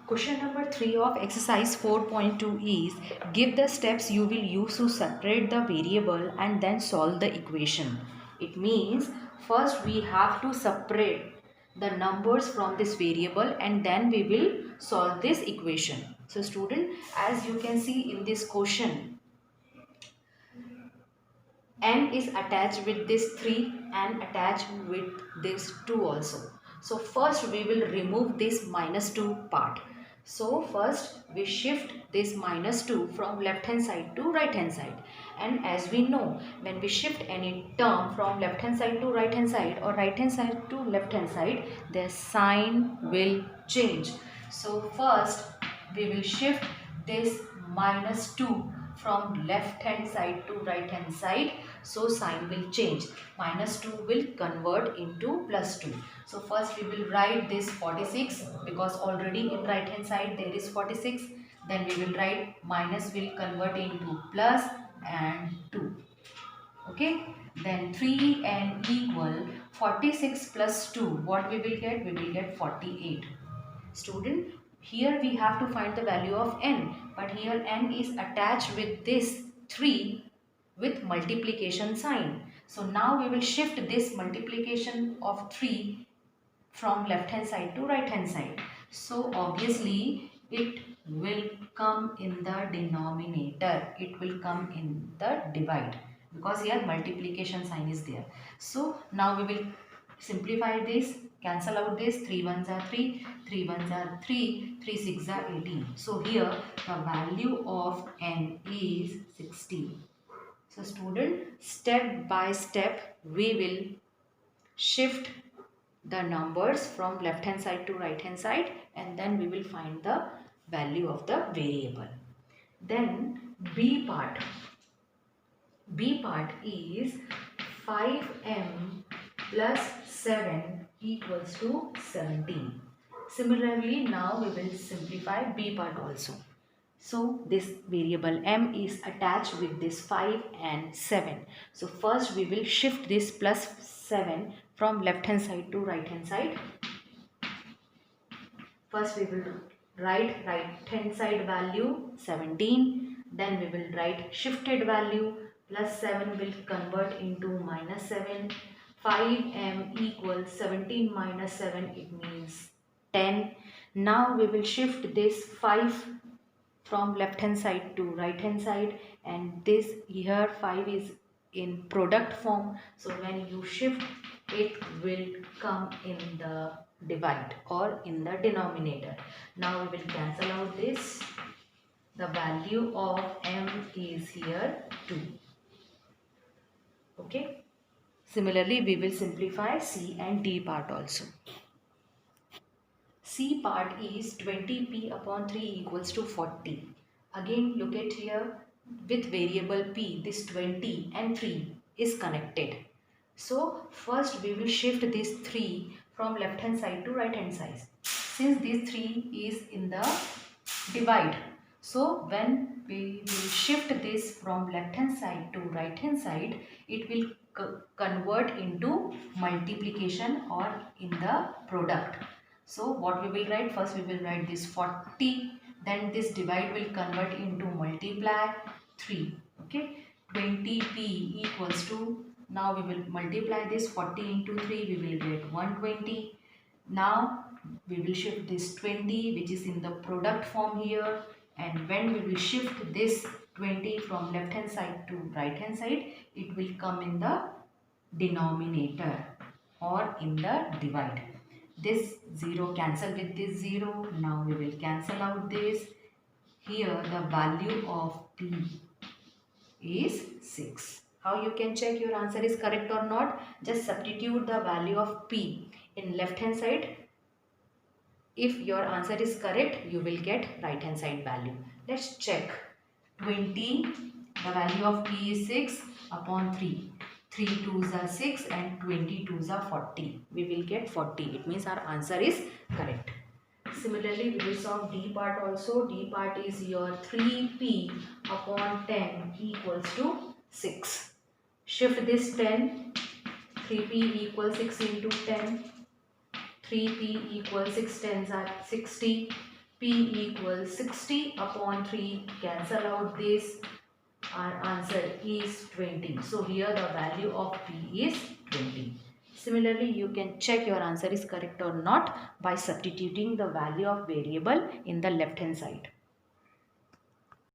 Question number 3 of exercise 4.2 is give the steps you will use to separate the variable and then solve the equation. It means first we have to separate the numbers from this variable and then we will solve this equation. So student, as you can see in this question, n is attached with this 3 and attached with this 2 also. So first we will remove this minus 2 part. So first we shift this minus 2 from left hand side to right hand side, and as we know, when we shift any term from left hand side to right hand side or right hand side to left hand side, their sign will change. So first we will shift this minus 2 from left hand side to right hand side, so sign will change. Minus 2 will convert into plus 2. So first we will write this 46 because already in right hand side there is 46. Then we will write minus will convert into plus and 2. Okay, then 3 and equal 46 plus 2, what we will get? We will get 48. Student, here we have to find the value of n, but here n is attached with this 3 with multiplication sign. So now we will shift this multiplication of 3 from left hand side to right hand side. So obviously it will come in the denominator. It will come in the divide because here multiplication sign is there. So now we will simplify this, cancel out this. 3 ones are 3, 3 ones are 3, 3 6 are 18. So here the value of n is 16. So student, step by step we will shift the numbers from left hand side to right hand side and then we will find the value of the variable. Then B part. B part is 5m plus 7 equals to 17. Similarly, now we will simplify B part also. So this variable m is attached with this 5 and 7. So first we will shift this plus 7 from left hand side to right hand side. First we will write right hand side value 17. Then we will write shifted value plus 7 will convert into minus 7. 5m equals 17 minus 7, it means 10. Now we will shift this 5 from left hand side to right hand side, and this here 5 is in product form, so when you shift it will come in the divide or in the denominator. Now we will cancel out this. The value of m is here 2. Okay, similarly we will simplify C and D part also. C part is 20p upon 3 equals to 40. Again look at here, with variable p this 20 and 3 is connected. So first we will shift this 3 from left hand side to right hand side. Since this 3 is in the divide, so when we will shift this from left hand side to right hand side, it will convert into multiplication or in the product. So what we will write? First we will write this 40, then this divide will convert into multiply 3. Okay, 20p equals to, now we will multiply this 40 into 3, we will get 120. Now we will shift this 20 which is in the product form here, and when we will shift this 20 from left hand side to right hand side, it will come in the denominator or in the divide. This 0 cancel with this 0. Now we will cancel out this. Here the value of p is 6. How you can check your answer is correct or not? Just substitute the value of p in left hand side. If your answer is correct, you will get right hand side value. Let's check. 20, the value of p is 6 upon 3. 3 2s are 6 and 20 2s are 40. We will get 40. It means our answer is correct. Similarly, we will solve D part also. D part is your 3p upon 10 equals to 6. Shift this 10. 3p equals 6 into 10. 3p equals 6 tens are 60. P equals 60 upon 3. Cancel out this. Our answer is 20. So here the value of P is 20. Similarly, you can check your answer is correct or not by substituting the value of variable in the left hand side.